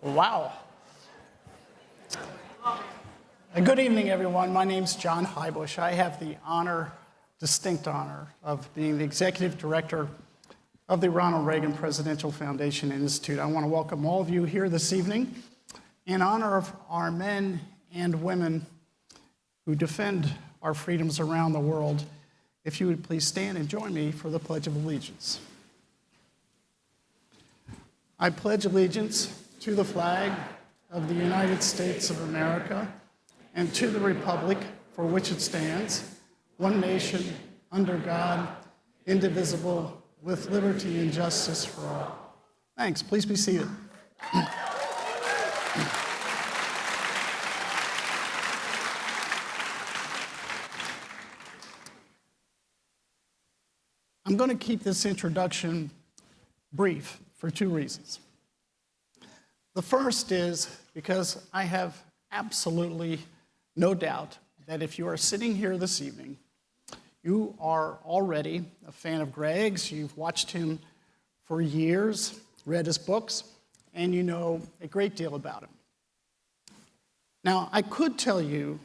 Wow. Good evening, everyone. My name's John Heubusch. I have the distinct honor, of being the executive director of the Ronald Reagan Presidential Foundation and Institute. I want to welcome all of you here this evening in honor of our men and women who defend our freedoms around the world. If you would please stand and join me for the Pledge of Allegiance. I pledge allegiance to the flag of the United States of America and to the republic for which it stands, one nation, under God, indivisible, with liberty and justice for all. Thanks. Please be seated. I'm going to keep this introduction brief for two reasons. The first is because I have absolutely no doubt that if you are sitting here this evening, you are already a fan of Greg's. You've watched him for years, read his books, and you know a great deal about him. Now, I could tell you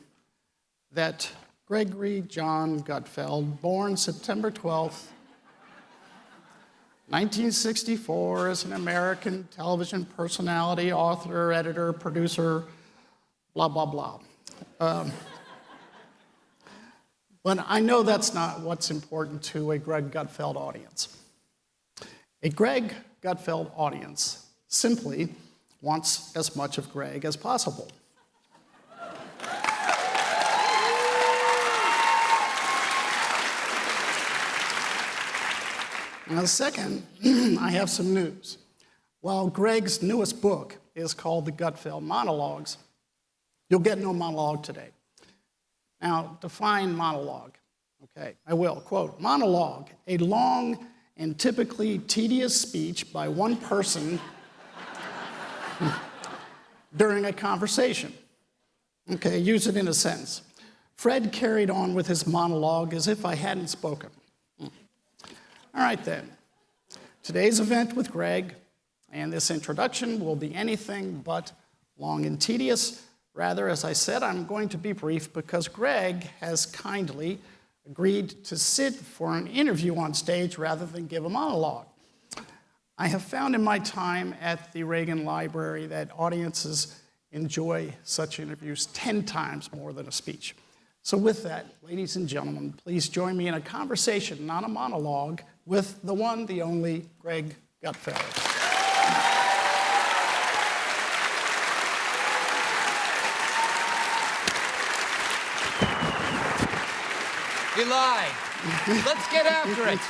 that Gregory John Gutfeld, born September 12th, 1964, is an American television personality, author, editor, producer, blah, blah, blah. But I know that's not what's important to a Greg Gutfeld audience. A Greg Gutfeld audience simply wants as much of Greg as possible. Now, second, I have some news. While Greg's newest book is called The Gutfeld Monologues, you'll get no monologue today. Now, define monologue. Okay, I will. Quote, monologue, a long and typically tedious speech by one person during a conversation. Okay, use it in a sentence. Fred carried on with his monologue as if I hadn't spoken. All right, then. Today's event with Greg and this introduction will be anything but long and tedious. Rather, as I said, I'm going to be brief because Greg has kindly agreed to sit for an interview on stage rather than give a monologue. I have found in my time at the Reagan Library that audiences enjoy such interviews 10 times more than a speech. So with that, ladies and gentlemen, please join me in a conversation, not a monologue, with the one, the only Greg Gutfeld. You lied. Let's get after it.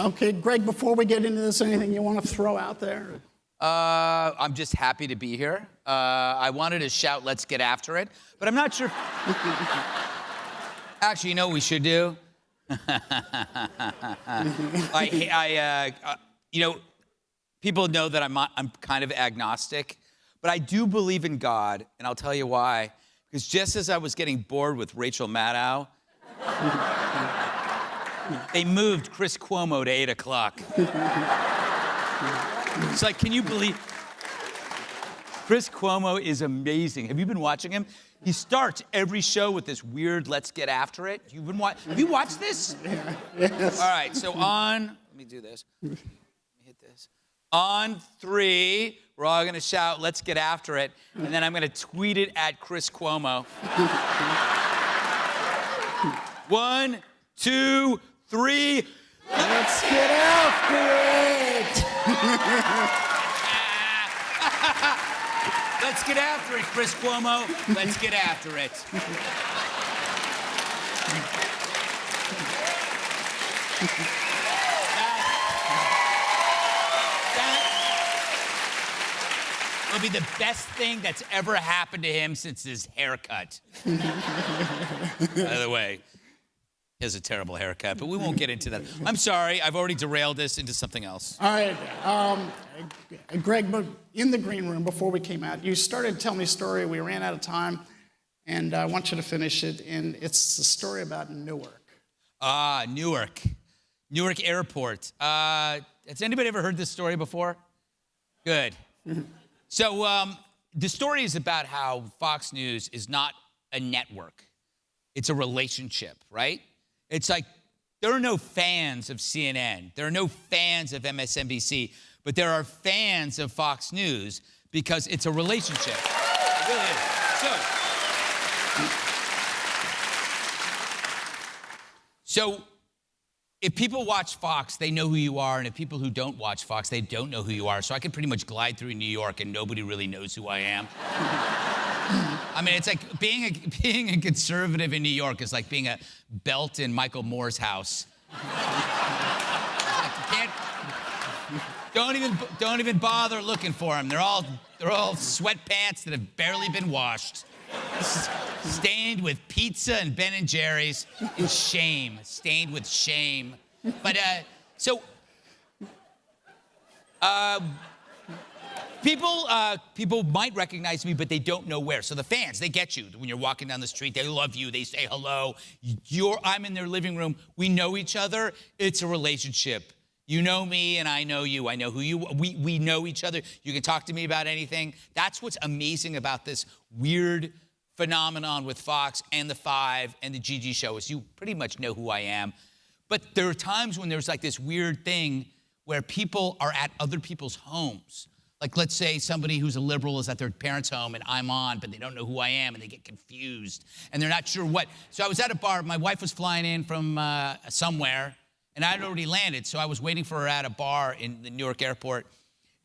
Okay, Greg, before we get into this, anything you want to throw out there? I'm just happy to be here. I wanted to shout, let's get after it, but I'm not sure. Actually, you know what we should do? You know, people know that I'm kind of agnostic, but I do believe in God, and I'll tell you why. Because just as I was getting bored with Rachel Maddow, they moved Chris Cuomo to 8 o'clock. It's like, can you believe? Chris Cuomo is amazing. Have you been watching him? He starts every show with this weird, let's get after it. Have you watched this? Yeah, yes. All right, so let me do this. Let me hit this. On 3, we're all gonna shout, let's get after it, and then I'm gonna tweet it at Chris Cuomo. 1, 2, 3. Let's get after it! Let's get after it, Chris Cuomo. Let's get after it. That will be the best thing that's ever happened to him since his haircut. By the way, He has a terrible haircut, but we won't get into that. I'm sorry, I've already derailed this into something else. All right, Greg, in the green room before we came out, you started to tell me a story. We ran out of time, and I want you to finish it. And it's a story about Newark. Newark Airport. Has anybody ever heard this story before? Good. So the story is about how Fox News is not a network. It's a relationship, right? It's like there are no fans of CNN. There are no fans of MSNBC, but there are fans of Fox News because it's a relationship. It really is. So if people watch Fox, they know who you are, and if people who don't watch Fox, they don't know who you are. So I can pretty much glide through New York and nobody really knows who I am. I mean, it's like being a conservative in New York is like being a belt in Michael Moore's house. Like don't even bother looking for them. They're all sweatpants that have barely been washed, stained with pizza and Ben and Jerry's, and shame, stained with shame. But People might recognize me, but they don't know where. So the fans, they get you. When you're walking down the street, they love you. They say hello. I'm in their living room. We know each other. It's a relationship. You know me and I know you. I know who you are. We know each other. You can talk to me about anything. That's what's amazing about this weird phenomenon with Fox and the Five and the GG show is you pretty much know who I am. But there are times when there's like this weird thing where people are at other people's homes. Like, let's say somebody who's a liberal is at their parents' home and I'm on, but they don't know who I am and they get confused and they're not sure what. So I was at a bar. My wife was flying in from somewhere and I had already landed. So I was waiting for her at a bar in the Newark Airport.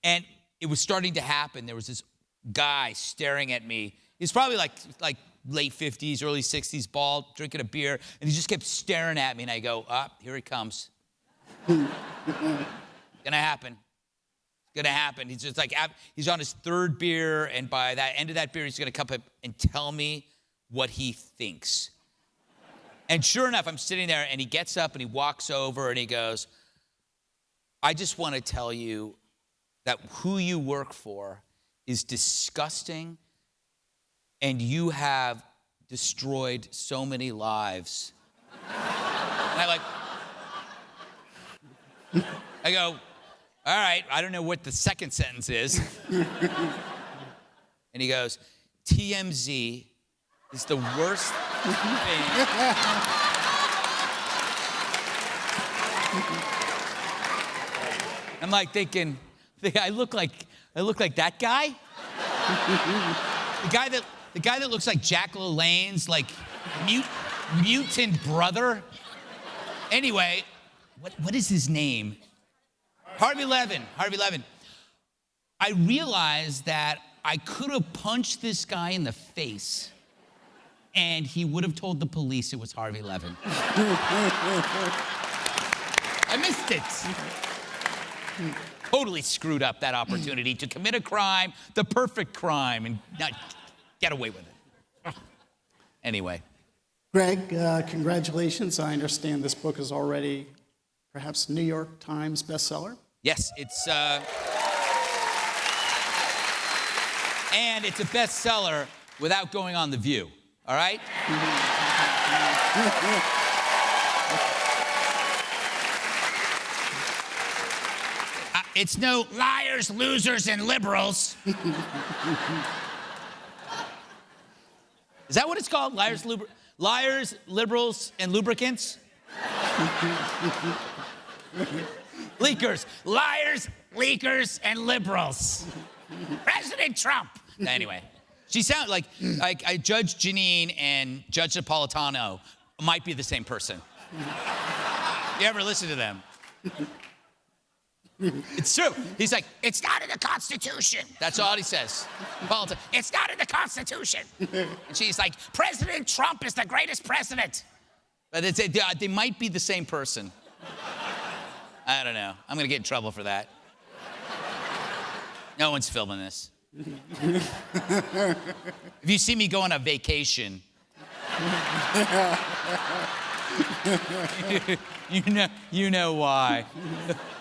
And it was starting to happen. There was this guy staring at me. He's probably like late 50s, early 60s, bald, drinking a beer. And he just kept staring at me. And I go, here he comes. Gonna happen. Gonna happen. He's just like, he's on his third beer, and by the end of that beer, he's gonna come up and tell me what he thinks. And sure enough, I'm sitting there, and he gets up, and he walks over, and he goes, I just want to tell you that who you work for is disgusting, and you have destroyed so many lives. And I go, all right, I don't know what the second sentence is. And he goes, TMZ is the worst thing. I'm like thinking, I look like that guy? The guy that looks like Jack LaLanne's like mutant brother. Anyway, what is his name? Harvey Levin. I realized that I could have punched this guy in the face and he would have told the police it was Harvey Levin. I missed it. Totally screwed up that opportunity to commit a crime, the perfect crime, and not get away with it. Anyway. Greg, congratulations. I understand this book is already perhaps New York Times bestseller. Yes, it's and it's a bestseller without going on The View. All right? It's no liars, losers, and liberals. Is that what it's called? Liars, liberals, and lubricants? Leakers. Liars, leakers, and liberals. President Trump. Anyway, she sounds like Judge Janine and Judge Napolitano might be the same person. You ever listen to them? It's true. He's like, it's not in the Constitution. That's all he says. It's not in the Constitution. And she's like, President Trump is the greatest president. But they might be the same person. I don't know. I'm gonna get in trouble for that. No one's filming this. If you see me go on a vacation, You know why.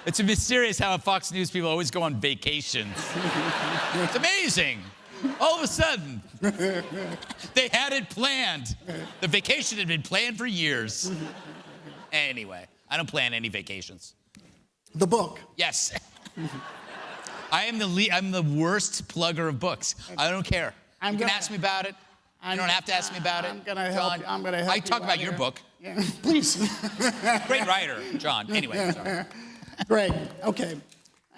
It's mysterious how Fox News people always go on vacations. It's amazing. All of a sudden, they had it planned. The vacation had been planned for years. Anyway, I don't plan any vacations. The book. Yes. I'm the worst plugger of books. I don't care. You can ask me about it. You don't have to ask me about it. I'm gonna help you. I talk about your book. Yeah. Please. Great writer, John. Anyway, sorry. Greg, okay.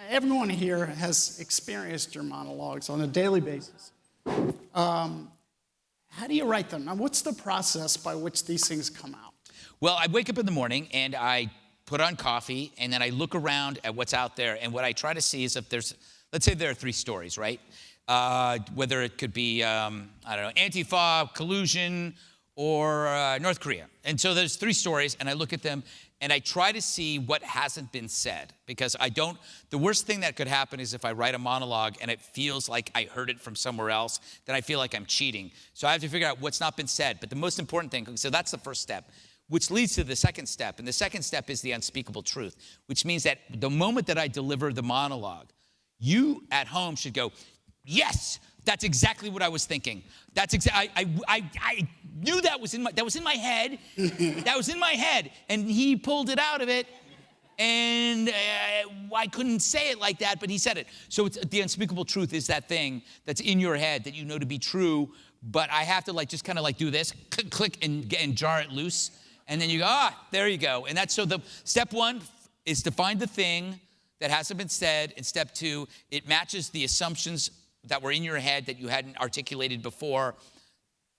Everyone here has experienced your monologues on a daily basis. How do you write them? Now, what's the process by which these things come out? Well, I wake up in the morning and I put on coffee and then I look around at what's out there, and what I try to see is if there's, let's say there are 3 stories, right? Whether it could be, I don't know, Antifa, collusion, or North Korea. And so there's 3 stories, and I look at them, and I try to see what hasn't been said, because the worst thing that could happen is if I write a monologue and it feels like I heard it from somewhere else, then I feel like I'm cheating. So I have to figure out what's not been said. But the most important thing, so that's the first step, which leads to the second step. And the second step is the unspeakable truth, which means that the moment that I deliver the monologue, you at home should go, yes, that's exactly what I was thinking. I knew that was in my head. That was in my head, and he pulled it out of it, and I couldn't say it like that, but he said it. So it's, the unspeakable truth is that thing that's in your head that you know to be true, but I have to just kind of do this, click, and jar it loose, and then you go, there you go. And that's, so the step 1 is to find the thing that hasn't been said, and step 2, it matches the assumptions that were in your head that you hadn't articulated before.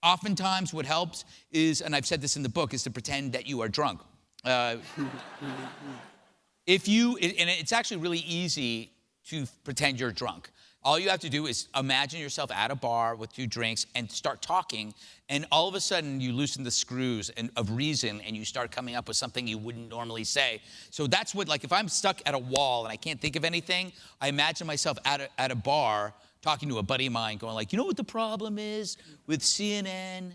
Oftentimes what helps is, and I've said this in the book, is to pretend that you are drunk. And it's actually really easy to pretend you're drunk. All you have to do is imagine yourself at a bar with 2 drinks and start talking, and all of a sudden you loosen the screws of reason and you start coming up with something you wouldn't normally say. So that's what, if I'm stuck at a wall and I can't think of anything, I imagine myself at a bar talking to a buddy of mine going you know what the problem is with CNN?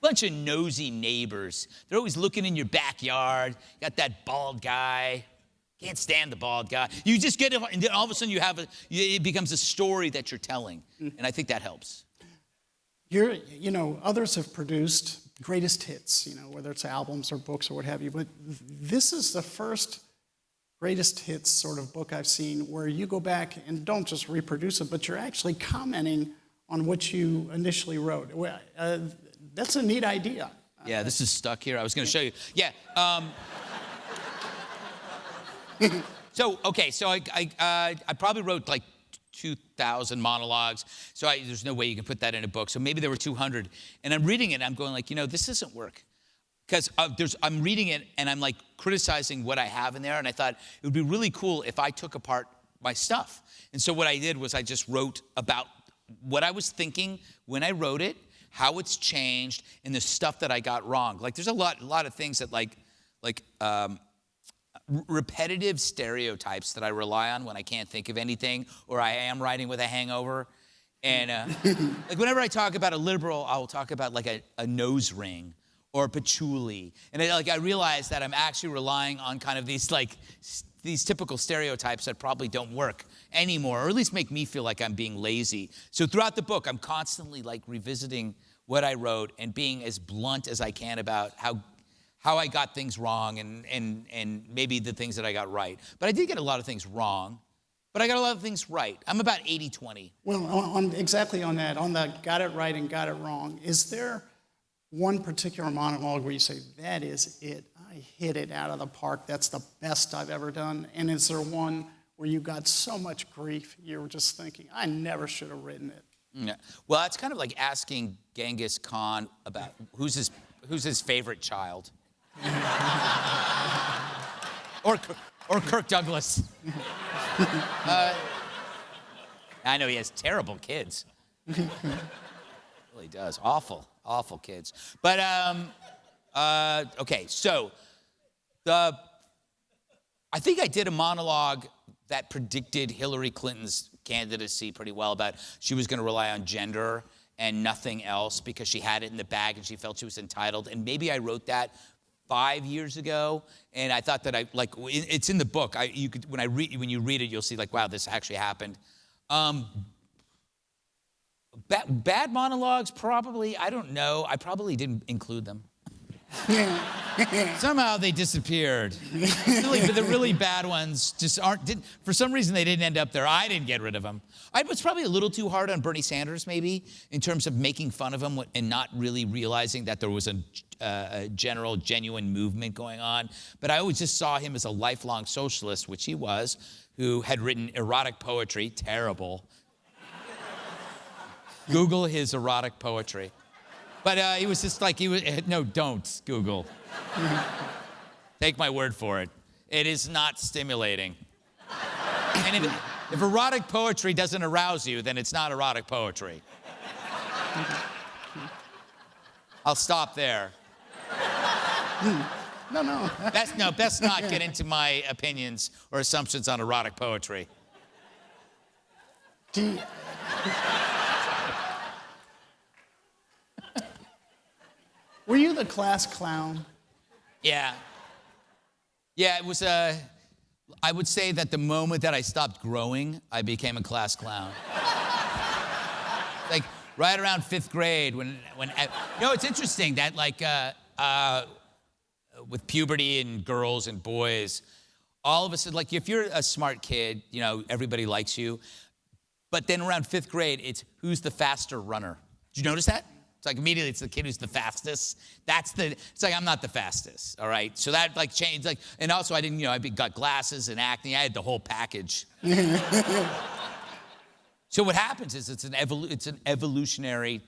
Bunch of nosy neighbors. They're always looking in your backyard. You got that bald guy. Can't stand the bald guy. You just get it, and then all of a sudden it becomes a story that you're telling. And I think that helps. Others have produced greatest hits, whether it's albums or books or what have you, but this is the first greatest hits sort of book I've seen where you go back and don't just reproduce it, but you're actually commenting on what you initially wrote. That's a neat idea. Yeah, this is stuck here. I was going to show you. Yeah. So I probably wrote 2,000 monologues. So there's no way you can put that in a book. So maybe there were 200. And I'm reading it and I'm going this doesn't work. Because I'm reading it and I'm criticizing what I have in there. And I thought it would be really cool if I took apart my stuff. And so what I did was I just wrote about what I was thinking when I wrote it, how it's changed, and the stuff that I got wrong. There's a lot of things that repetitive stereotypes that I rely on when I can't think of anything, or I am writing with a hangover. And whenever I talk about a liberal, I will talk about a nose ring or patchouli. And I realize that I'm actually relying on kind of these typical stereotypes that probably don't work anymore, or at least make me feel like I'm being lazy. So throughout the book, I'm constantly revisiting what I wrote and being as blunt as I can about how I got things wrong and maybe the things that I got right. But I did get a lot of things wrong, but I got a lot of things right. I'm about 80-20. Well, exactly on that, on the got it right and got it wrong, is there one particular monologue where you say, that is it, I hit it out of the park, that's the best I've ever done? And is there one where you got so much grief, you were just thinking, I never should have written it? Yeah. Well, it's kind of like asking Genghis Khan about who's his favorite child. or Kirk Douglas. I know he has terrible kids. Really does. Awful kids. But okay, so I think I did a monologue that predicted Hillary Clinton's candidacy pretty well about she was going to rely on gender and nothing else because she had it in the bag and she felt she was entitled. And maybe I wrote that 5 years ago, and I thought that it's in the book. When you read it, you'll see like, wow, this actually happened. Bad monologues, probably. I don't know. I probably didn't include them. Somehow they disappeared. But the really bad ones just didn't. For some reason, they didn't end up there. I didn't get rid of them. I was probably a little too hard on Bernie Sanders, maybe, in terms of making fun of him and not really realizing that there was a general, genuine movement going on. But I always just saw him as a lifelong socialist, which he was, who had written erotic poetry. Terrible. Google his erotic poetry. But he was just like, no, don't Google. Take my word for it. It is not stimulating. And if erotic poetry doesn't arouse you, then it's not erotic poetry. I'll stop there. No. Best not get into my opinions or assumptions on erotic poetry. Were you the class clown? Yeah. Yeah, it was I would say that the moment that I stopped growing, I became a class clown. Like right around 5th grade it's interesting that with puberty and girls and boys, all of a sudden, like if you're a smart kid, everybody likes you. But then around 5th grade, it's who's the faster runner. Did you notice that? It's like immediately it's the kid who's the fastest. It's like I'm not the fastest, all right? So that changed, and also I didn't, I got glasses and acne. I had the whole package. So what happens is it's an evolutionary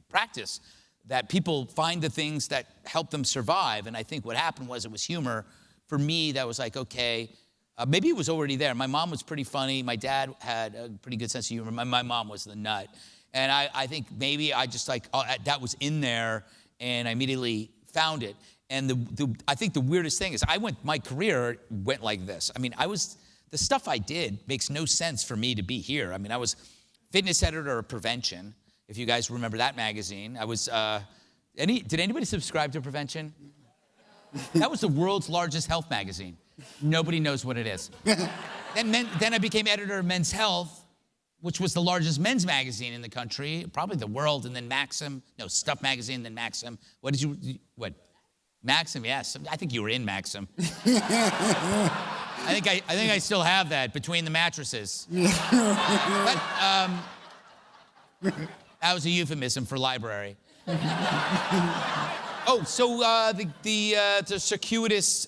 practice that people find the things that help them survive. And I think what happened was it was humor. For me, that was like, okay, maybe it was already there. My mom was pretty funny. My dad had a pretty good sense of humor. My mom was the nut. And I think maybe I just that was in there, and I immediately found it. And I think the weirdest thing is my career went like this. I mean, the stuff I did makes no sense for me to be here. I mean, I was fitness editor of Prevention, if you guys remember that magazine. I was, did anybody subscribe to Prevention? That was the world's largest health magazine. Nobody knows what it is. Then I became editor of Men's Health, which was the largest men's magazine in the country, probably the world, and then Maxim. No, Stuff Magazine, then Maxim. What? Maxim, yes. I think you were in Maxim. I think I still have that between the mattresses. But that was a euphemism for library. Oh, so the circuitous,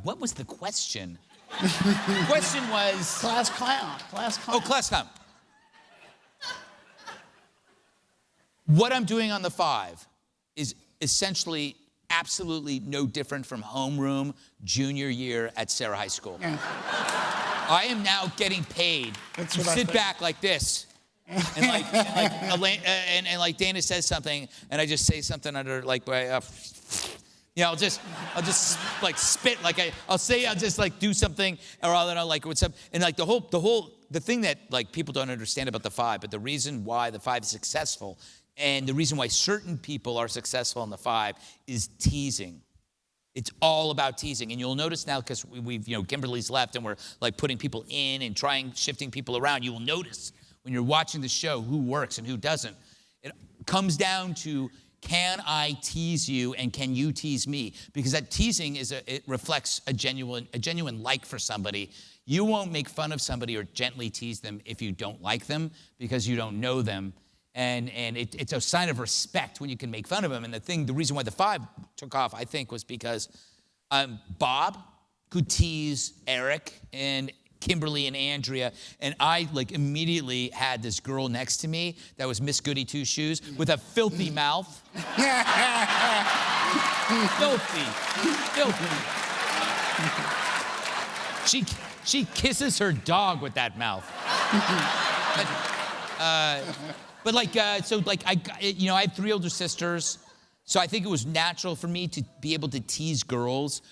what was the question? The question was... Class clown. Oh, class clown. What I'm doing on the 5 is essentially absolutely no different from homeroom junior year at Sarah High School. Yeah. I am now getting paid to sit back like this. And like Dana says something, and I just say something under I'll just like spit, I'll just like do something, or I'll like what's up, and like the thing that like people don't understand about the 5, but the reason why the 5 is successful, and the reason why certain people are successful in the 5 is teasing. It's all about teasing, and you'll notice now because we've Kimberly's left, and we're like putting people in and shifting people around. You will notice when you're watching the show who works and who doesn't. It comes down to, can I tease you and can you tease me? Because that teasing it reflects a genuine like for somebody. You won't make fun of somebody or gently tease them if you don't like them because you don't know them. And it's a sign of respect when you can make fun of them. And the reason why the 5 took off, I think, was because Bob could tease Eric and Kimberly and Andrea, and I immediately had this girl next to me that was Miss Goody Two Shoes with a filthy mouth. Filthy. She kisses her dog with that mouth. But I have 3 older sisters, so I think it was natural for me to be able to tease girls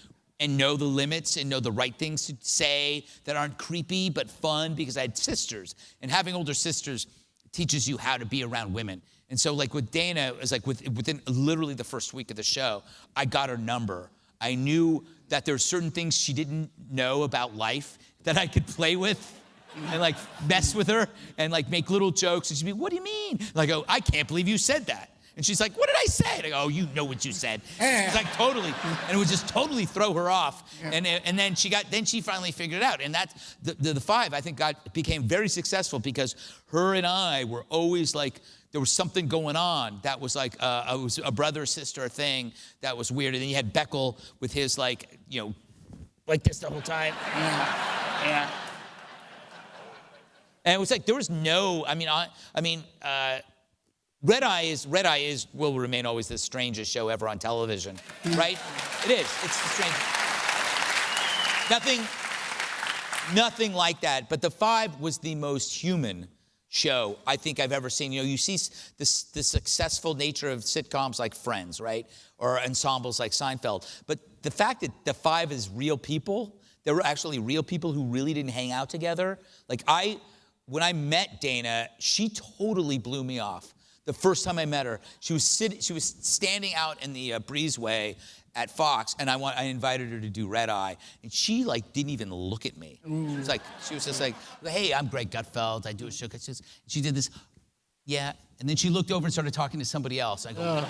and know the limits and know the right things to say that aren't creepy but fun because I had sisters. And having older sisters teaches you how to be around women. And so like with Dana, it was like within literally the first week of the show, I got her number. I knew that there were certain things she didn't know about life that I could play with and like mess with her and like make little jokes. And she'd be, what do you mean? And I go, I can't believe you said that. And she's like, what did I say? And I go, oh, you know what you said. It's like totally, and it would just totally throw her off. Yeah. And then she finally figured it out. And that's the five, I think, became very successful because her and I were always like, there was something going on that was like, it was a brother-sister thing that was weird. And then you had Beckel with his like, you know, like this the whole time. Yeah. And it was like, there was no, Red Eye will remain always the strangest show ever on television, right? It is. It's the strangest. Nothing like that. But The Five was the most human show I think I've ever seen. You know, you see the successful nature of sitcoms like Friends, right? Or ensembles like Seinfeld. But the fact that The Five is real people, there were actually real people who really didn't hang out together. Like when I met Dana, she totally blew me off. The first time I met her, she was standing out in the breezeway at Fox, and I invited her to do Red Eye, and she like didn't even look at me. She was just like, hey, I'm Greg Gutfeld. I do a show. She did this, yeah, and then she looked over and started talking to somebody else. I go, wow,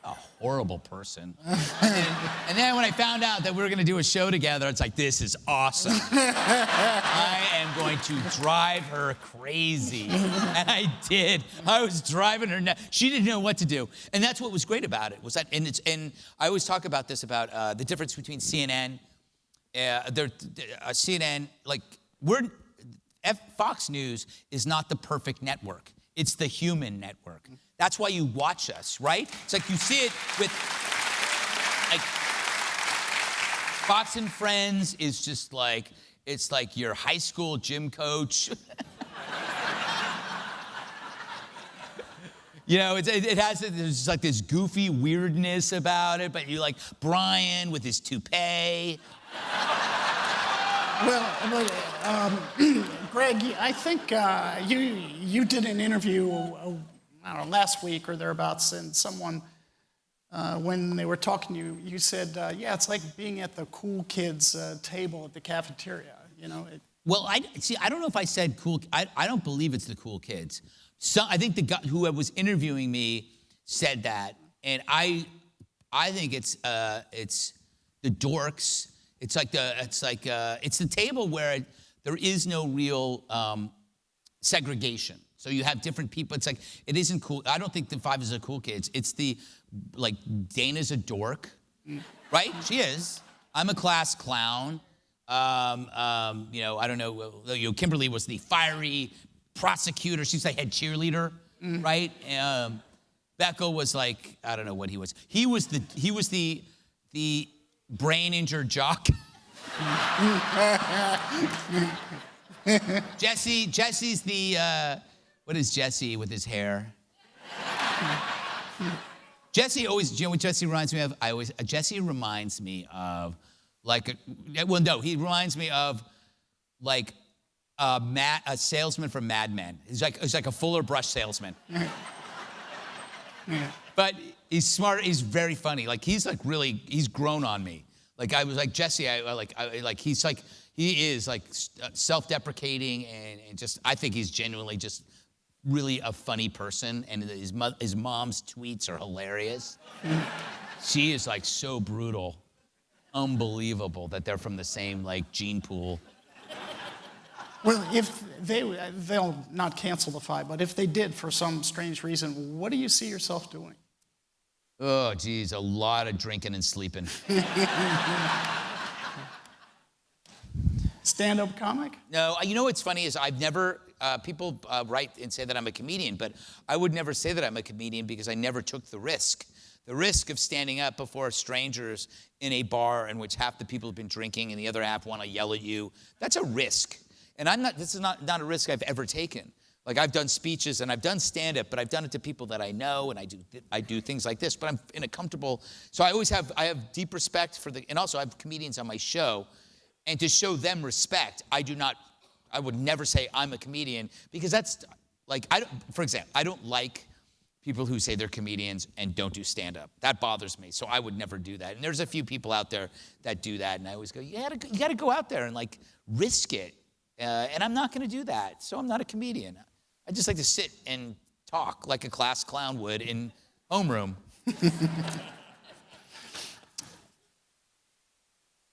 a horrible person. And then when I found out that we were going to do a show together, it's like, this is awesome. I am going to drive her crazy. And I did. I was driving her nuts. She didn't know what to do. And that's what was great about it, was that, and I always talk about this, about the difference between CNN, CNN, like, Fox News is not the perfect network. It's the human network. That's why you watch us, right? It's like you see it with, like, Fox and Friends is just like, it's like your high school gym coach. You know, there's like this goofy weirdness about it, but you like Brian with his toupee. Well, Greg, I think you did an interview, I don't know, last week or thereabouts, and someone, when they were talking to you, you said, yeah, it's like being at the cool kids' table at the cafeteria, you know? Well, I don't know if I said cool. I don't believe it's the cool kids. I think the guy who was interviewing me said that, and I think it's the dorks. It's the table where there is no real segregation. So you have different people. It's like, it isn't cool. I don't think The Five is the cool kids. It's like, Dana's a dork, right? She is. I'm a class clown. You know, I don't know. You know, Kimberly was the fiery prosecutor. She's the head cheerleader, right? Beckel was like, I don't know what he was. He was the brain-injured jock. Jesse's the, what is Jesse with his hair? Jesse always, you know what Jesse reminds me of? Jesse reminds me of, like, he reminds me of, like, a salesman from Mad Men. He's like a Fuller Brush salesman. But he's smart, he's very funny. Like, he's grown on me. Like, I was like, Jesse, he is like self-deprecating and just, I think he's genuinely just really a funny person, and his mom's tweets are hilarious. She is like so brutal, unbelievable that they're from the same like gene pool. Well, if they'll not cancel The Five, but if they did for some strange reason, what do you see yourself doing? Oh, geez, a lot of drinking and sleeping. Stand-up comic? No, you know what's funny is I've never, people write and say that I'm a comedian, but I would never say that I'm a comedian because I never took the risk. The risk of standing up before strangers in a bar in which half the people have been drinking and the other half want to yell at you, that's a risk. And this is not a risk I've ever taken. Like, I've done speeches and I've done stand-up, but I've done it to people that I know, and I do things like this, but I'm in a comfortable, so I have deep respect for and also I have comedians on my show, and to show them respect, I would never say I'm a comedian, because for example, I don't like people who say they're comedians and don't do stand-up. That bothers me, so I would never do that. And there's a few people out there that do that, and I always go, you gotta go out there and like risk it. And I'm not gonna do that, so I'm not a comedian. I just like to sit and talk like a class clown would in homeroom.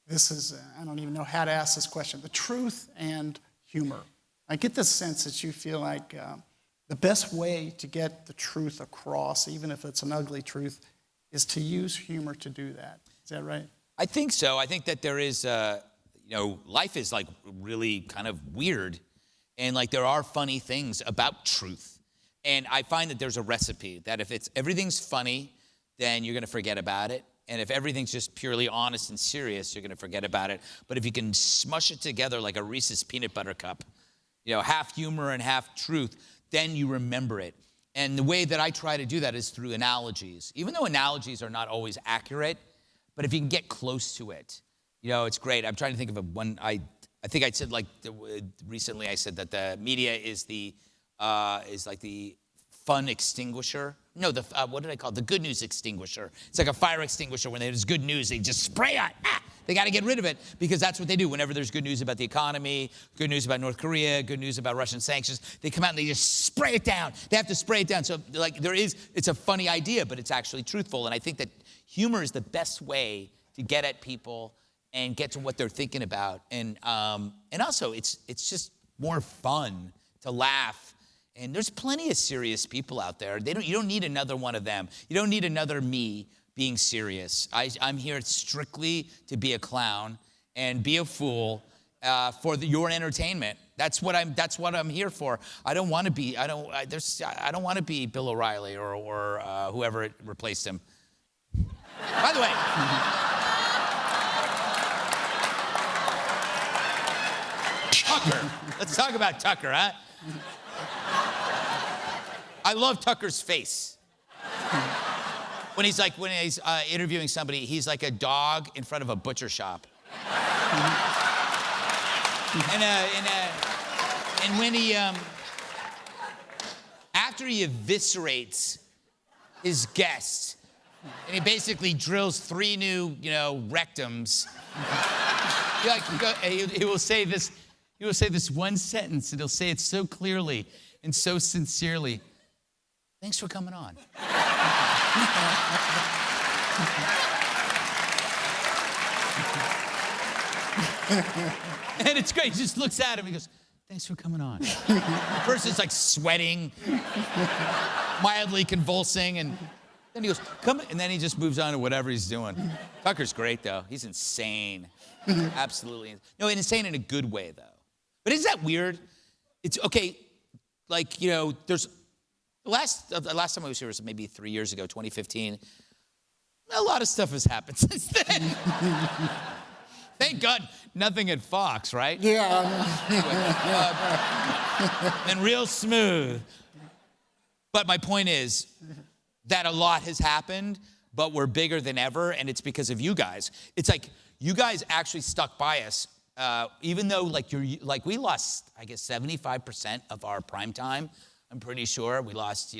This is, I don't even know how to ask this question. The truth and humor. I get the sense that you feel like the best way to get the truth across, even if it's an ugly truth, is to use humor to do that. Is that right? I think so. I think that there is, life is like really kind of weird. And like there are funny things about truth. And I find that there's a recipe that if everything's funny, then you're gonna forget about it. And if everything's just purely honest and serious, you're gonna forget about it. But if you can smush it together like a Reese's peanut butter cup, half humor and half truth, then you remember it. And the way that I try to do that is through analogies. Even though analogies are not always accurate, but if you can get close to it, it's great. I'm trying to think of one. I think I said recently. I said that the media is like the fun extinguisher. No, what did I call it? The good news extinguisher. It's like a fire extinguisher. When there's good news, they just spray on. They got to get rid of it because that's what they do. Whenever there's good news about the economy, good news about North Korea, good news about Russian sanctions, they come out and they just spray it down. They have to spray it down. So it's a funny idea, but it's actually truthful. And I think that humor is the best way to get at people and get to what they're thinking about. And also it's just more fun to laugh. And there's plenty of serious people out there. You don't need another one of them. You don't need another me being serious. I'm here strictly to be a clown and be a fool for your entertainment. That's what I'm here for. I don't want to be. I don't want to be Bill O'Reilly or whoever replaced him. By the way. Tucker. Let's talk about Tucker, huh? I love Tucker's face. When he's interviewing somebody, he's like a dog in front of a butcher shop. And when he, after he eviscerates his guest, and he basically drills 3 new, rectums, he will say this. He will say this one sentence, and he'll say it so clearly and so sincerely. Thanks for coming on. And it's great. He just looks at him and goes, thanks for coming on. The person's like sweating, mildly convulsing, and then he goes, come, and then he just moves on to whatever he's doing. Tucker's great, though. He's insane. Absolutely. No, insane in a good way, though. But isn't that weird? It's okay, there's the last time I was here was maybe 3 years ago, 2015. A lot of stuff has happened since then. Thank God, nothing at Fox, right? Yeah. And real smooth. But my point is that a lot has happened, but we're bigger than ever, and it's because of you guys. It's like you guys actually stuck by us. Even though we lost, I guess, 75% of our prime time, I'm pretty sure. We lost,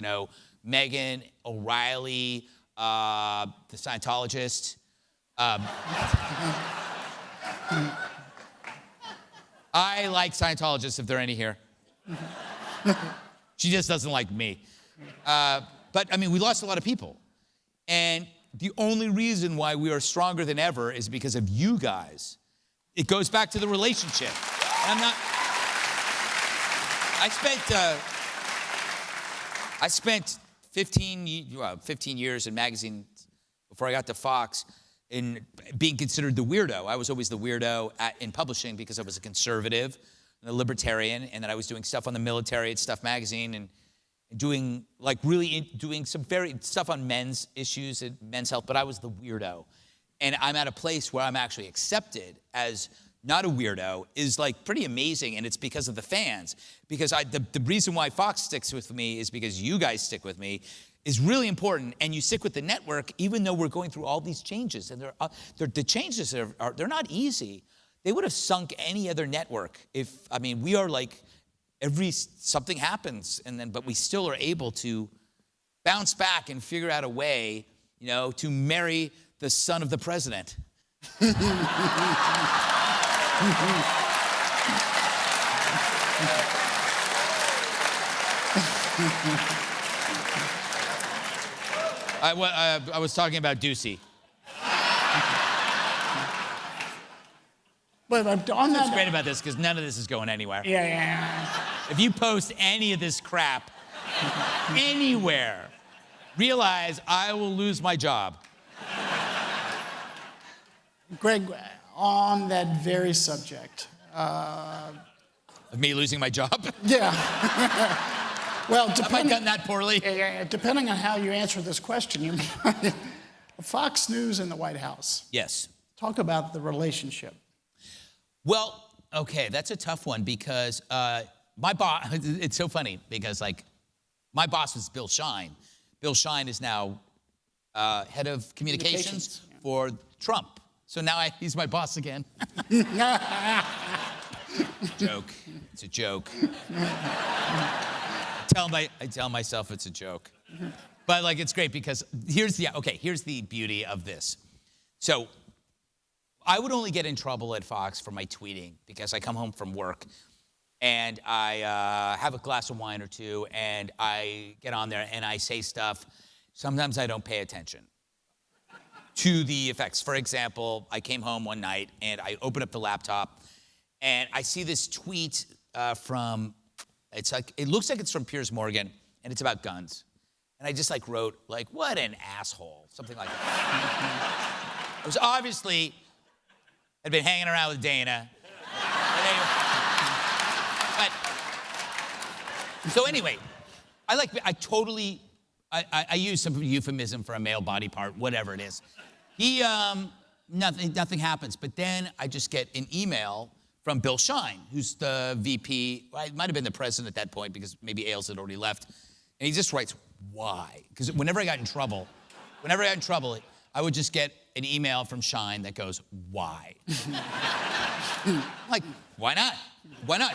Megan, O'Reilly, the Scientologist. I like Scientologists if there are any here. She just doesn't like me. But I mean, we lost a lot of people. And the only reason why we are stronger than ever is because of you guys. It goes back to the relationship. And I spent 15 years in magazines before I got to Fox in being considered the weirdo. I was always the weirdo in publishing because I was a conservative and a libertarian, and that I was doing stuff on the military at Stuff Magazine and doing some very stuff on men's issues and men's health, but I was the weirdo. And I'm at a place where I'm actually accepted as not a weirdo is pretty amazing, and it's because of the fans. Because the reason why Fox sticks with me is because you guys stick with me is really important, and you stick with the network even though we're going through all these changes. And the changes they're not easy. They would have sunk any other network we are something happens, but we still are able to bounce back and figure out a way, to marry the son of the president. I was talking about Ducey. But on What's that, great about this, because none of this is going anywhere. yeah. If you post any of this crap anywhere, realize I will lose my job. Greg, on that very subject. Of me losing my job? Yeah. Well, Have I done that poorly? depending on how you answer this question, you might. Fox News and the White House. Yes. Talk about the relationship. Well, okay, that's a tough one because my boss, it's so funny because my boss was Bill Shine. Bill Shine is now head of communications for Trump. So now he's my boss again. Joke. It's a joke. I tell myself it's a joke. But it's great because here's the beauty of this. So I would only get in trouble at Fox for my tweeting because I come home from work and I have a glass of wine or two and I get on there and I say stuff. Sometimes I don't pay attention to the effects. For example, I came home one night and I opened up the laptop and I see this tweet it looks like it's from Piers Morgan and it's about guns. And I just wrote what an asshole, something like that. It was obviously, I'd been hanging around with Dana. So anyway, I use some euphemism for a male body part, whatever it is. Nothing happens. But then I just get an email from Bill Shine, who's the VP. It might have been the president at that point because maybe Ailes had already left. And he just writes, why? Because whenever I got in trouble, I would just get an email from Shine that goes, why? Why not? Why not?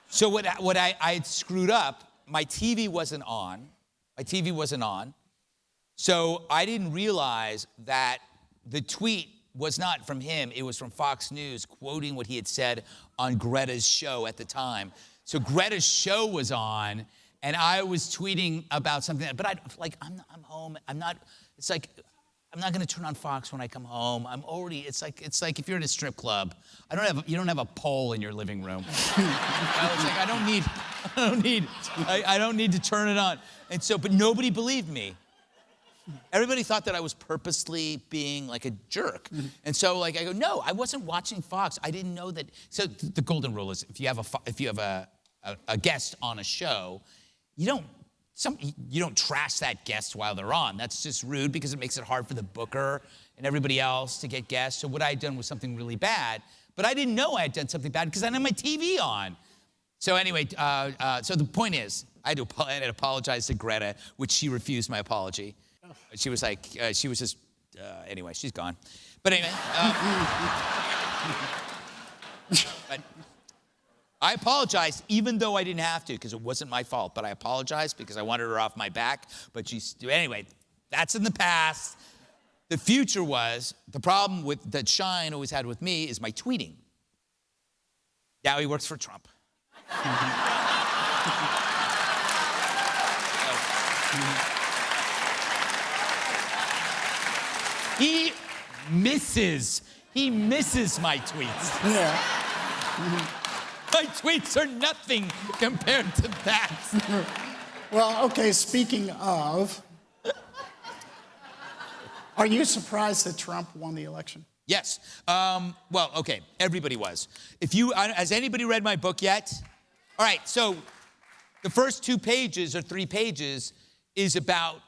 So what I screwed up, my TV wasn't on. So I didn't realize that the tweet was not from him. It was from Fox News quoting what he had said on Greta's show at the time. So Greta's show was on, and I was tweeting about something. But I'm home. I'm not going to turn on Fox when I come home. It's like if you're in a strip club, you don't have a pole in your living room. I don't need to turn it on. And so, but nobody believed me. Everybody thought that I was purposely being a jerk. And so I go, no, I wasn't watching Fox. I didn't know that. So the golden rule is if you have a guest on a show, you don't trash that guest while they're on. That's just rude because it makes it hard for the booker and everybody else to get guests. So what I had done was something really bad, but I didn't know I had done something bad because I didn't have my TV on. So anyway, so the point is, I had to apologize to Greta, which she refused my apology. She was anyway, she's gone. But anyway, but I apologized, even though I didn't have to, because it wasn't my fault. But I apologized because I wanted her off my back. But anyway, that's in the past. The future was, the problem that Shine always had with me is my tweeting. Now he works for Trump. He misses my tweets. Yeah. My tweets are nothing compared to that. Well, okay, speaking of, are you surprised that Trump won the election? Yes. Well, okay, everybody was. Has anybody read my book yet? All right, so the first 2 pages or 3 pages is about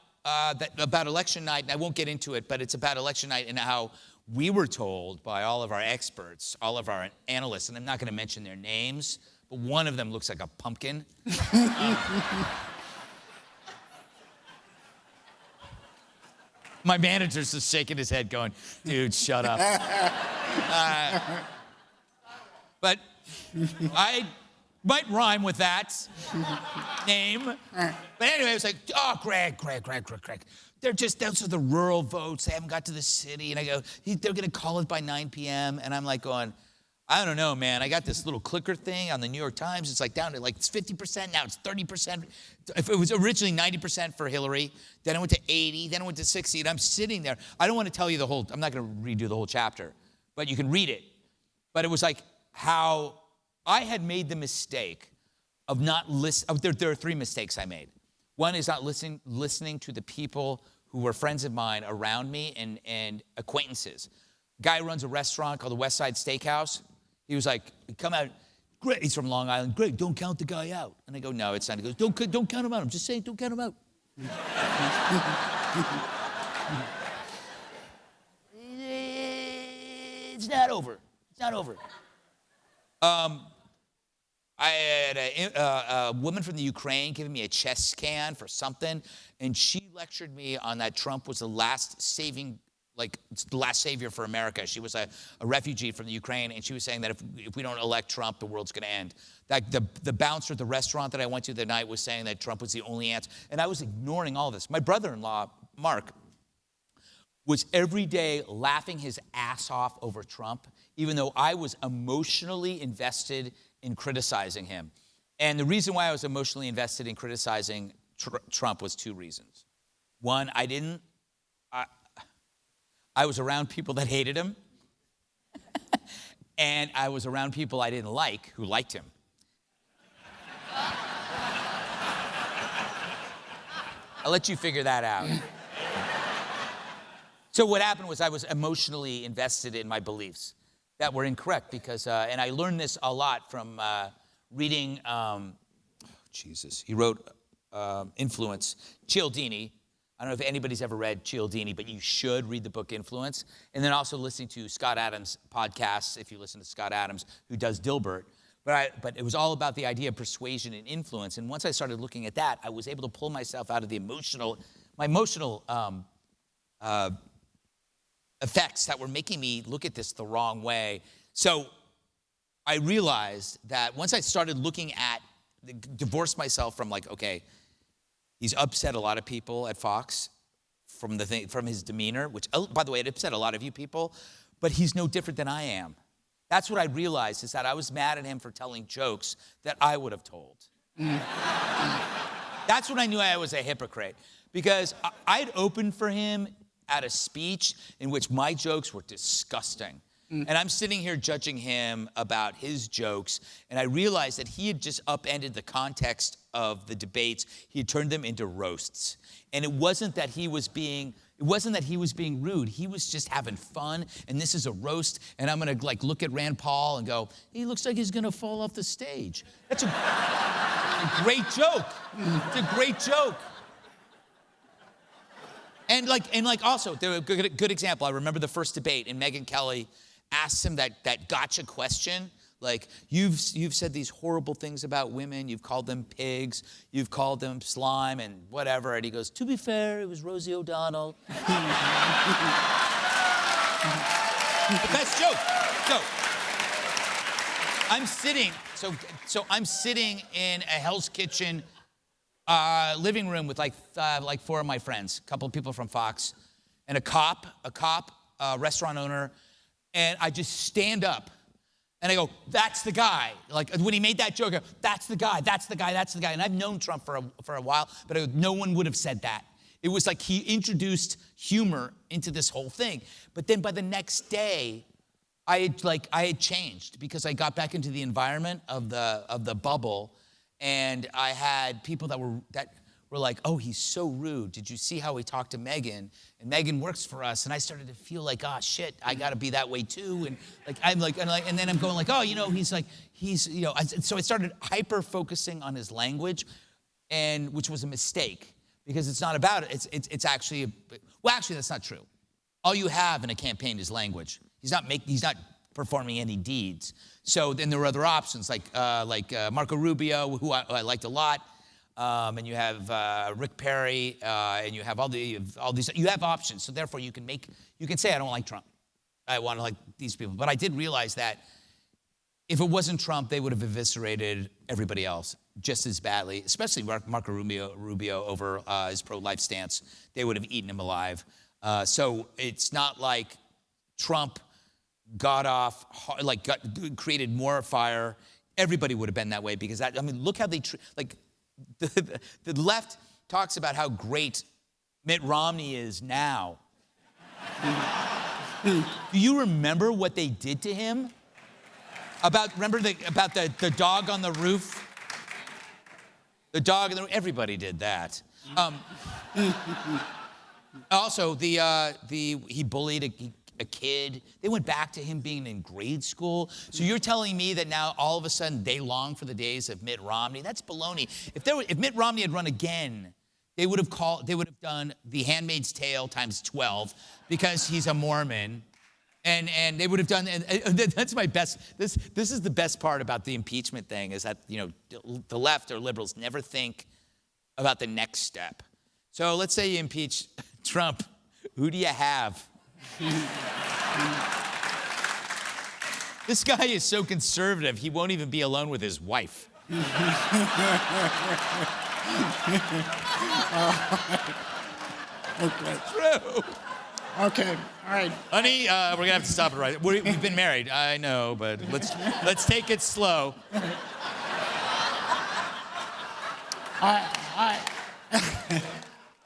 election night, and I won't get into it, but it's about election night and how we were told by all of our experts, all of our analysts, and I'm not going to mention their names, but one of them looks like a pumpkin. My manager's just shaking his head going, dude, shut up. But I might rhyme with that name. But anyway, it was like, oh, Greg. Those are the rural votes. They haven't got to the city. And I go, they're going to call it by 9 p.m. And I'm like going, I don't know, man. I got this little clicker thing on the New York Times. It's like down to like it's 50%. Now it's 30%. If it was originally 90% for Hillary, then it went to 80, then it went to 60. And I'm sitting there. I don't want to tell you I'm not going to redo the whole chapter, but you can read it. But it was like how I had made the mistake of not listening. There are 3 mistakes I made. One is not listening to the people who were friends of mine around me and acquaintances. Guy runs a restaurant called the West Side Steakhouse. He was like, come out. Greg, he's from Long Island. Greg, don't count the guy out. And I go, no, it's not. He goes, don't count him out. I'm just saying, don't count him out. It's not over. It's not over. I had a woman from the Ukraine giving me a chest scan for something, and she lectured me on that Trump was the last savior for America. She was a refugee from the Ukraine, and she was saying that if we don't elect Trump, the world's going to end. That the bouncer at the restaurant that I went to the night was saying that Trump was the only answer, and I was ignoring all this. My brother-in-law, Mark, was every day laughing his ass off over Trump, even though I was emotionally invested in criticizing him. And the reason why I was emotionally invested in criticizing Trump was 2 reasons. One, I was around people that hated him, and I was around people I didn't like who liked him. I'll let you figure that out. So what happened was I was emotionally invested in my beliefs that were incorrect because, and I learned this a lot from reading, he wrote Influence, Cialdini. I don't know if anybody's ever read Cialdini, but you should read the book Influence. And then also listening to Scott Adams' podcasts, if you listen to Scott Adams, who does Dilbert. But it was all about the idea of persuasion and influence. And once I started looking at that, I was able to pull myself out of my emotional effects that were making me look at this the wrong way. So I realized that once I started looking at, divorced myself from like, okay, he's upset a lot of people at Fox from his demeanor, which, by the way, it upset a lot of you people, but he's no different than I am. That's what I realized, is that I was mad at him for telling jokes that I would have told. That's when I knew I was a hypocrite, because I'd opened for him at a speech in which my jokes were disgusting. And I'm sitting here judging him about his jokes, and I realized that he had just upended the context of the debates. He had turned them into roasts. And it wasn't that he was being rude. He was just having fun, and this is a roast, and I'm gonna like look at Rand Paul and go, he looks like he's gonna fall off the stage. That's a great joke. It's a great joke. And also, a good example, I remember the first debate, and Megyn Kelly asked him that gotcha question, like, you've said these horrible things about women, you've called them pigs, you've called them slime and whatever, and he goes, to be fair, it was Rosie O'Donnell. The best joke. So I'm sitting in a Hell's Kitchen living room with like 4 of my friends, a couple of people from Fox, and a cop, restaurant owner, and I just stand up and I go, that's the guy. Like when he made that joke, I go, that's the guy. And I've known Trump for a while, but no one would have said that. It was like he introduced humor into this whole thing. But then by the next day, I had changed because I got back into the environment of the bubble, and I had people that were like, oh, he's so rude. Did you see how he talked to Megyn? And Megyn works for us. And I started to feel like, oh, shit, I got to be that way too. And and then I'm going like, oh, so I started hyper-focusing on his language, which was a mistake because it's not about it. It's actually, that's not true. All you have in a campaign is language. He's not performing any deeds. So then there were other options like Marco Rubio, who I liked a lot. And you have Rick Perry, and you have all these. You have options, so therefore you can say I don't like Trump. I want to like these people. But I did realize that if it wasn't Trump, they would have eviscerated everybody else just as badly, especially Marco Rubio over his pro-life stance. They would have eaten him alive. So it's not like Trump got off, created more fire. Everybody would have been that way because look how they, the left talks about how great Mitt Romney is now. Do you remember what they did to him? Remember about the dog on the roof? The dog on the roof, everybody did that. Also, he bullied a kid. They went back to him being in grade school. So you're telling me that now all of a sudden they long for the days of Mitt Romney? That's baloney. If Mitt Romney had run again, they would have done The Handmaid's Tale times 12 because he's a Mormon. And they would have done, and that's my best, this is the best part about the impeachment thing is that, the left or liberals never think about the next step. So let's say you impeach Trump. Who do you have? This guy is so conservative, he won't even be alone with his wife. Okay. True. Okay, all right. Honey, we're gonna have to stop it right. We've been married, I know, but let's take it slow. I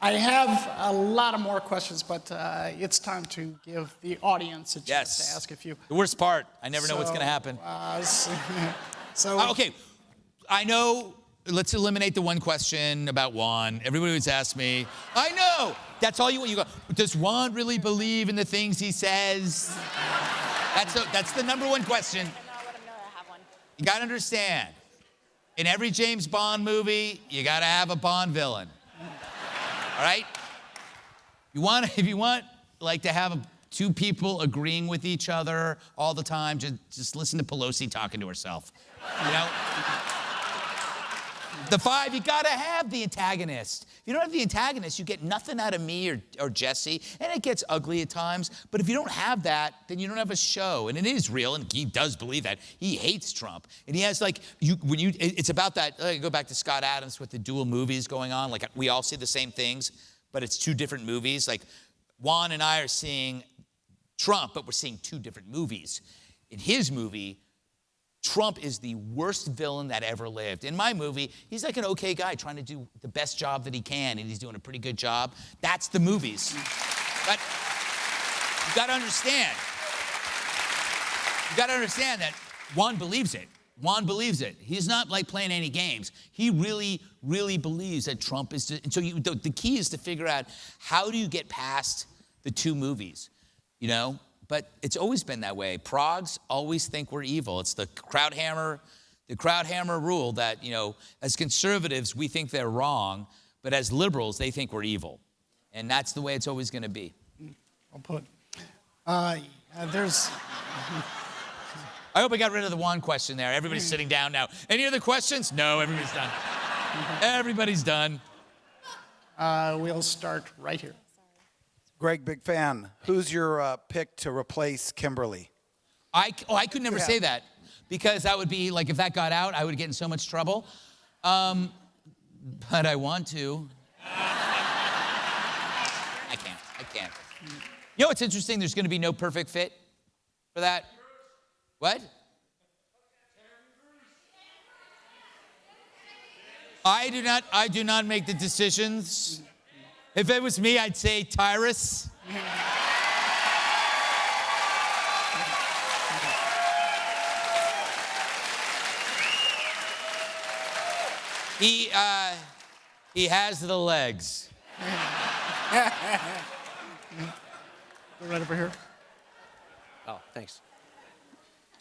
have a lot of more questions, but it's time to give the audience a chance to ask a few. The worst part, I never know what's gonna happen. Okay, I know. Let's eliminate the one question about Juan. Everybody always asks me, I know. That's all you want. You go, does Juan really believe in the things he says? That's the number one question. Let him know I have one. You gotta understand, in every James Bond movie, you gotta have a Bond villain. All right? If you want to have two people agreeing with each other all the time, just listen to Pelosi talking to herself. You know? The five, you gotta have the antagonist. If you don't have the antagonist, you get nothing out of me or Jesse, and it gets ugly at times. But if you don't have that, then you don't have a show. And it is real, and he does believe that. He hates Trump. And he has it's about that, go back to Scott Adams with the dual movies going on. Like, we all see the same things, but it's two different movies. Like, Juan and I are seeing Trump, but we're seeing two different movies. In his movie, Trump is the worst villain that ever lived. In my movie, he's like an okay guy trying to do the best job that he can, and he's doing a pretty good job. That's the movies. But you gotta understand. You gotta understand that Juan believes it. Juan believes it. He's not like playing any games. He really, really believes that Trump is, and so the key is to figure out how do you get past the two movies, But it's always been that way. Progs always think we're evil. It's the Krauthammer rule that, as conservatives, we think they're wrong, but as liberals, they think we're evil. And that's the way it's always gonna be. I'll put, I hope I got rid of the one question there. Everybody's sitting down now. Any other questions? No, everybody's done. Everybody's done. we'll start right here. Greg, big fan. Who's your pick to replace Kimberly? I could never say that because that would be like if that got out, I would get in so much trouble. But I want to. I can't. You know what's interesting? There's going to be no perfect fit for that. What? I do not make the decisions. If it was me, I'd say Tyrus. He has the legs. Right over here. Oh, thanks.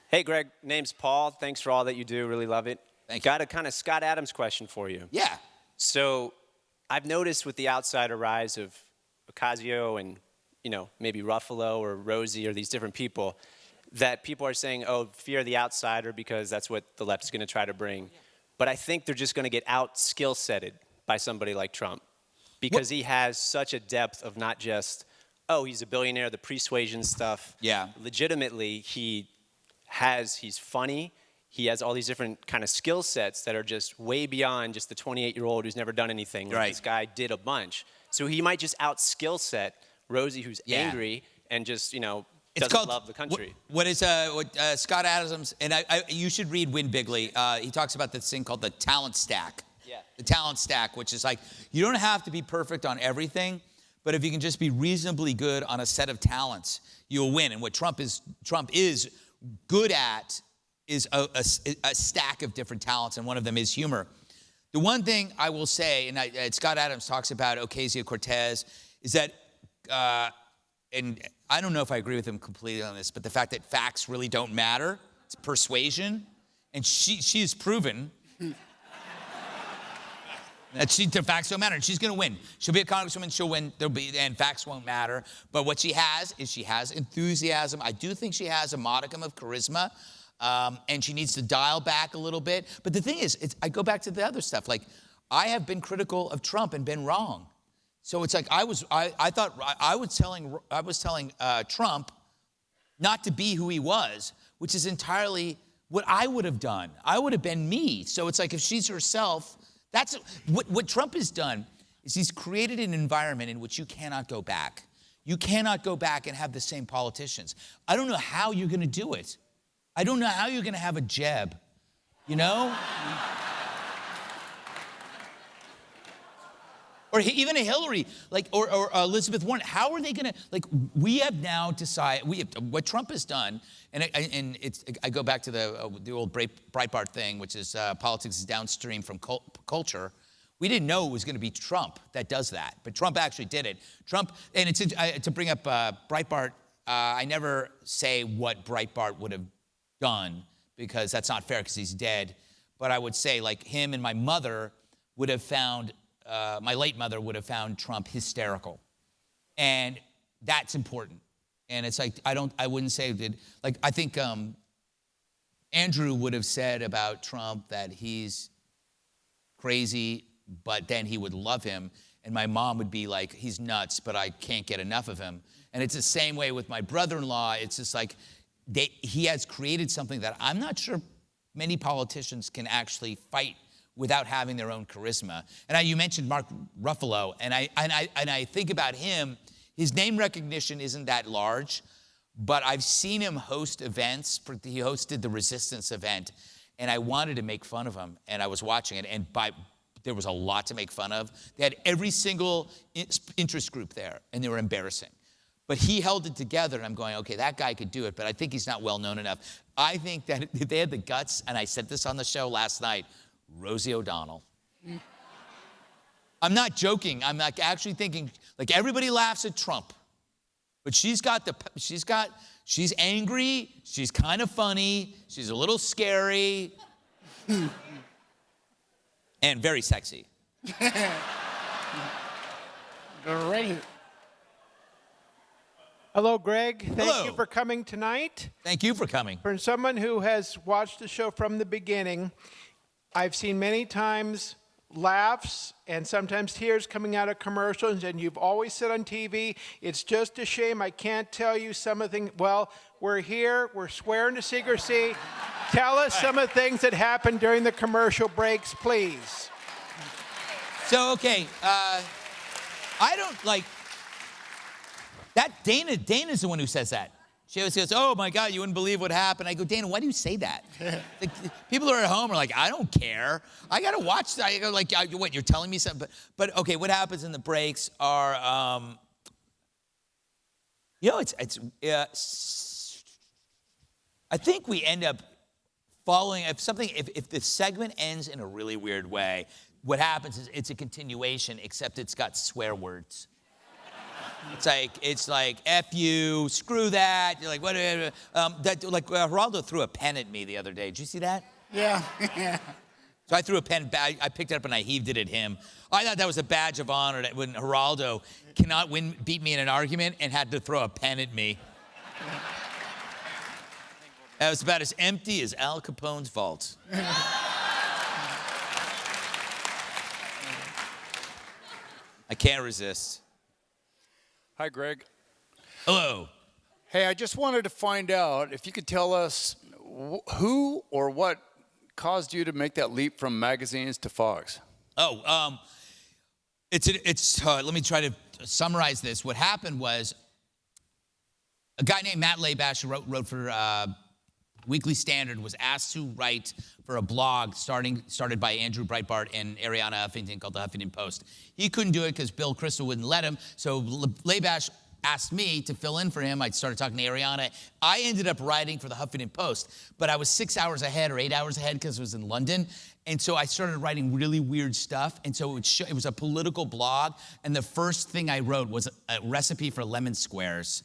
Hey, Greg. Name's Paul. Thanks for all that you do. Really love it. Thank you. Got a kind of Scott Adams question for you. Yeah. So I've noticed with the outsider rise of Ocasio and, maybe Ruffalo or Rosie or these different people, that people are saying, oh, fear the outsider because that's what the left is going to try to bring. But I think they're just going to get out skill-setted by somebody like Trump because he has such a depth of not just, oh, he's a billionaire, the persuasion stuff. Yeah. Legitimately, he's funny. he has all these different kind of skill sets that are just way beyond just the 28-year-old who's never done anything. Like, Right. this guy did a bunch. So he might just out-skill set Rosie, who's angry and just, doesn't love the country. What Scott Adams, and you should read Win Bigly. He talks about this thing called the talent stack. Yeah. The talent stack, which is like, you don't have to be perfect on everything, but if you can just be reasonably good on a set of talents, you'll win. And what Trump is good at is a stack of different talents, and one of them is humor. The one thing I will say, and Scott Adams talks about Ocasio-Cortez, is that, and I don't know if I agree with him completely on this, but the fact that facts really don't matter, it's persuasion, and she has proven that the facts don't matter, and she's going to win. She'll be a congresswoman, she'll win, and facts won't matter. But what she has is she has enthusiasm. I do think she has a modicum of charisma, and she needs to dial back a little bit. But the thing is, I go back to the other stuff. Like, I have been critical of Trump and been wrong. So it's like I was telling Trump not to be who he was, which is entirely what I would have done. I would have been me. So it's like if she's herself. That's what Trump has done is he's created an environment in which you cannot go back. You cannot go back and have the same politicians. I don't know how you're going to do it. I don't know how you're going to have a Jeb, Or even a Hillary, or Elizabeth Warren. How are they going to, we have now decided, what Trump has done, and I go back to the old Breitbart thing, which is politics is downstream from culture. We didn't know it was going to be Trump that does that, but Trump actually did it. Trump, and it's to bring up Breitbart, I never say what Breitbart would have done, because that's not fair, because he's dead. But I would say, him and my mother would have found, my late mother would have found Trump hysterical. And that's important. And it's like, I wouldn't say that, I think Andrew would have said about Trump that he's crazy, but then he would love him. And my mom would be like, he's nuts, but I can't get enough of him. And it's the same way with my brother-in-law. It's just like, he has created something that I'm not sure many politicians can actually fight without having their own charisma. And you mentioned Mark Ruffalo, and I think about him. His name recognition isn't that large, but I've seen him host events. He hosted the Resistance event, and I wanted to make fun of him, and I was watching it, and there was a lot to make fun of. They had every single interest group there, and they were embarrassing. But he held it together, and I'm going, okay, that guy could do it, but I think he's not well known enough. I think that if they had the guts, and I said this on the show last night, Rosie O'Donnell. I'm not joking. I'm actually thinking, everybody laughs at Trump, but she's angry, she's kind of funny, she's a little scary, and very sexy. Great. Hello, Greg. Thank Hello. you for coming tonight. Thank you for coming. For someone who has watched the show from the beginning, I've seen many times laughs and sometimes tears coming out of commercials, and you've always said on TV, it's just a shame I can't tell you some of the things. Well, we're here, we're swearing to secrecy. Tell us some of the things that happened during the commercial breaks, please. So, okay, I don't that. Dana's the one who says that. She always goes, oh my God, you wouldn't believe what happened. I go, Dana, why do you say that? People who are at home are like, I don't care. I gotta watch that. I go, what, you're telling me something? But okay, what happens in the breaks are, I think we end up following, if the segment ends in a really weird way, what happens is it's a continuation, except it's got swear words. It's like F you, screw that. You're like, what? Geraldo threw a pen at me the other day. Did you see that? Yeah. So I threw a pen back. I picked it up and I heaved it at him. I thought that was a badge of honor that when Geraldo cannot beat me in an argument and had to throw a pen at me. That was about as empty as Al Capone's vault. I can't resist. Hi, Greg. Hello. Hey, I just wanted to find out if you could tell us who or what caused you to make that leap from magazines to Fox? Oh, let me try to summarize this. What happened was a guy named Matt Heubusch, who wrote for Weekly Standard, was asked to write for a blog started by Andrew Breitbart and Ariana Huffington called the Huffington Post. He couldn't do it because Bill Kristol wouldn't let him, so Heubusch asked me to fill in for him. I started talking to Ariana. I ended up writing for the Huffington Post, but I was 6 hours ahead or 8 hours ahead because it was in London. And so I started writing really weird stuff. And so it was a political blog. And the first thing I wrote was a recipe for lemon squares.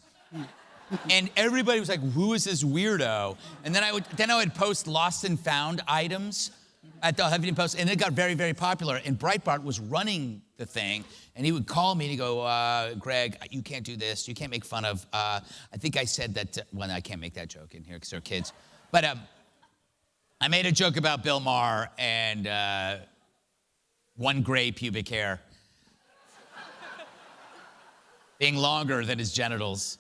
And everybody was like, who is this weirdo? And then I would post lost and found items at the Huffington Post, and it got very, very popular. And Breitbart was running the thing, and he would call me and he'd go, Greg, you can't do this. You can't make fun of, I think I said that, well, I can't make that joke in here because they're kids. But I made a joke about Bill Maher and one gray pubic hair being longer than his genitals.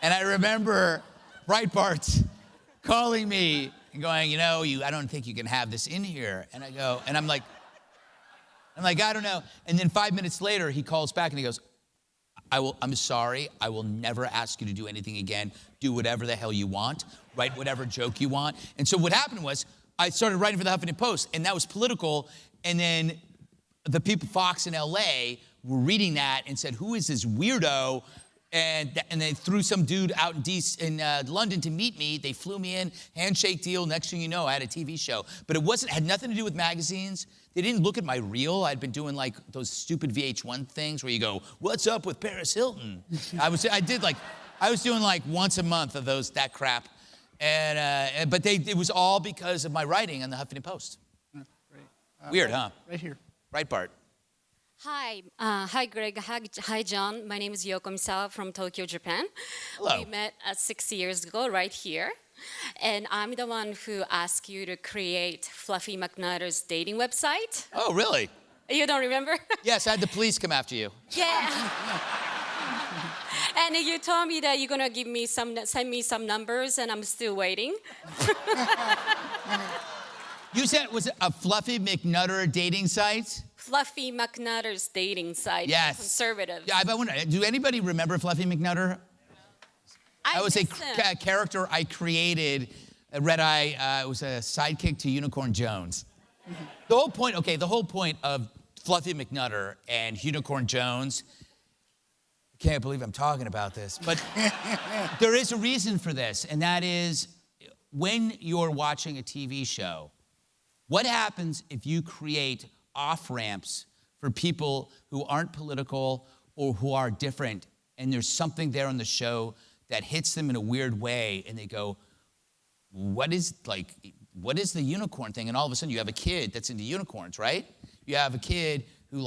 And I remember Breitbart calling me and going, I don't think you can have this in here. And I go, and I'm like, I don't know. And then 5 minutes later, he calls back and he goes, I'm sorry, I will never ask you to do anything again. Do whatever the hell you want. Write whatever joke you want. And so what happened was, I started writing for the Huffington Post, and that was political. And then the people, Fox in LA, were reading that and said, who is this weirdo? And they threw some dude out in London to meet me. They flew me in, handshake deal. Next thing you know, I had a TV show. But it had nothing to do with magazines. They didn't look at my reel. I'd been doing like those stupid VH1 things where you go, what's up with Paris Hilton? I was doing like once a month of that crap. But it was all because of my writing on the Huffington Post. Weird, huh? Right here. Breitbart. Hi, Greg. Hi, John. My name is Yoko Misawa from Tokyo, Japan. Hello. We met 6 years ago right here. And I'm the one who asked you to create Fluffy McNutter's dating website. Oh, really? You don't remember? Yes, I had the police come after you. Yeah. And you told me that you're going to send me some numbers, and I'm still waiting. You said it was a Fluffy McNutter dating site? Fluffy McNutter's dating site. Yes. Conservative. Yeah, I wonder, do anybody remember Fluffy McNutter? I was a character I created at Red Eye. It was a sidekick to Unicorn Jones. The whole point of Fluffy McNutter and Unicorn Jones, I can't believe I'm talking about this, but there is a reason for this, and that is when you're watching a TV show, what happens if you create off-ramps for people who aren't political or who are different, and there's something there on the show that hits them in a weird way, and they go, what is the unicorn thing? And all of a sudden you have a kid that's into unicorns, right? You have a kid who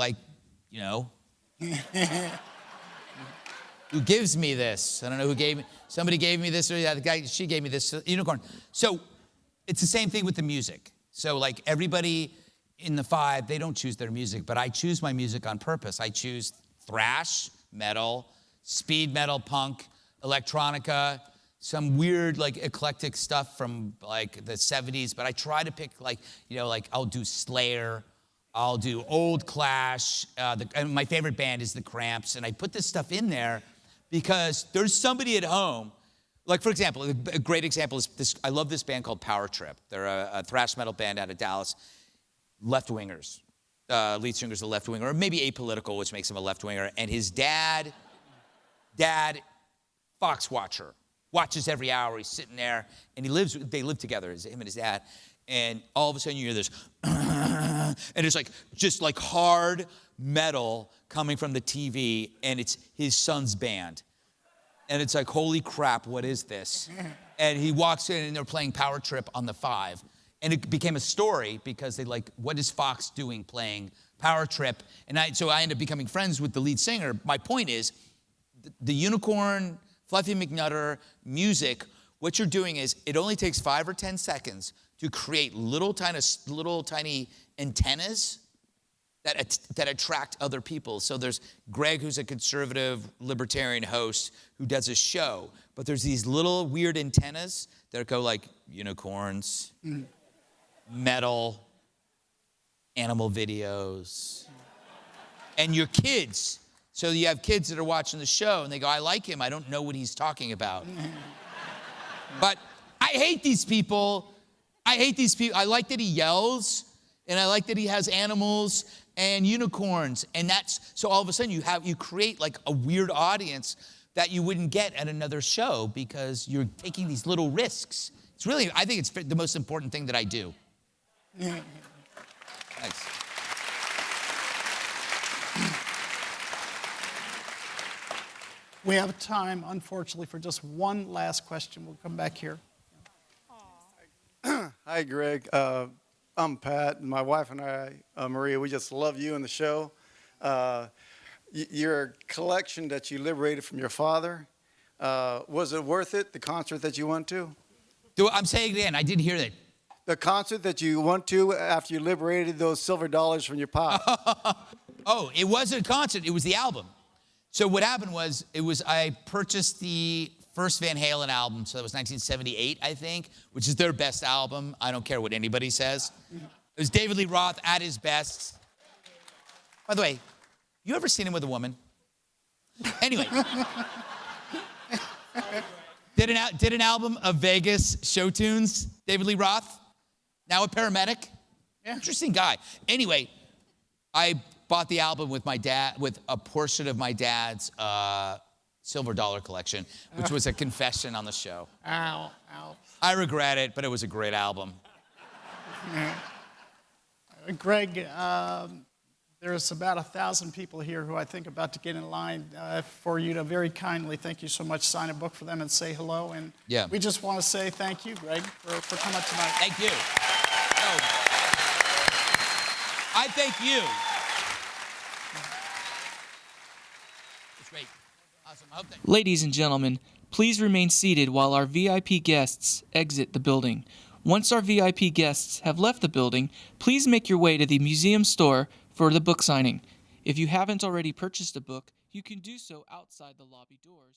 who gives me this. I don't know who gave me, somebody gave me this, or she gave me this unicorn. So it's the same thing with the music. So like everybody in the Five, they don't choose their music, but I choose my music on purpose. I choose thrash, metal, speed metal, punk, electronica, some weird eclectic stuff from the 70s, but I try to pick I'll do Slayer, I'll do old Clash, and my favorite band is the Cramps, and I put this stuff in there because there's somebody at home. Like, for example, a great example is this. I love this band called Power Trip. They're a thrash metal band out of Dallas. Left-wingers. Lead singer's a left-winger, or maybe apolitical, which makes him a left-winger. And his dad, Fox watcher, watches every hour. He's sitting there, and they live together, him and his dad. And all of a sudden you hear this, and it's just hard metal coming from the TV, and it's his son's band. And it's like, holy crap, what is this? And he walks in, and they're playing Power Trip on the Five. And it became a story because they what is Fox doing playing Power Trip? And so I ended up becoming friends with the lead singer. My point is, the Unicorn, Fluffy McNutter music, what you're doing is, it only takes 5 or 10 seconds to create little tiny antennas that attract other people. So there's Greg, who's a conservative libertarian host who does a show, but there's these little weird antennas that go like unicorns, metal, animal videos, and your kids. So you have kids that are watching the show and they go, I like him, I don't know what he's talking about. But I hate these people. I hate these people. I like that he yells, and I like that he has animals and unicorns, and so all of a sudden you create like a weird audience that you wouldn't get at another show because you're taking these little risks. It's really, I think it's the most important thing that I do. Thanks. We have time, unfortunately, for just one last question. We'll come back here. Hi, Greg. I'm Pat, and my wife and I, Maria, we just love you and the show. Your collection that you liberated from your father, was it worth it, the concert that you went to? I'm saying it again, I didn't hear that. The concert that you went to after you liberated those silver dollars from your pop. Oh, it wasn't a concert, it was the album. So what happened was, I purchased the first Van Halen album, so that was 1978, I think, which is their best album. I don't care what anybody says. It was David Lee Roth at his best. By the way, you ever seen him with a woman? Anyway. Did an album of Vegas show tunes, David Lee Roth, now a paramedic. Interesting guy. Anyway, I bought the album with my dad, with a portion of my dad's silver dollar collection, which was a confession on the show. Ow, ow. I regret it, but it was a great album. Greg, there's about 1,000 people here who I think about to get in line for you to very kindly, thank you so much, sign a book for them and say hello. And we just want to say thank you, Greg, for coming tonight. Thank you. Oh. I thank you. It's great. Awesome. I hope that... Ladies and gentlemen, please remain seated while our VIP guests exit the building. Once our VIP guests have left the building, please make your way to the museum store for the book signing. If you haven't already purchased a book, you can do so outside the lobby doors.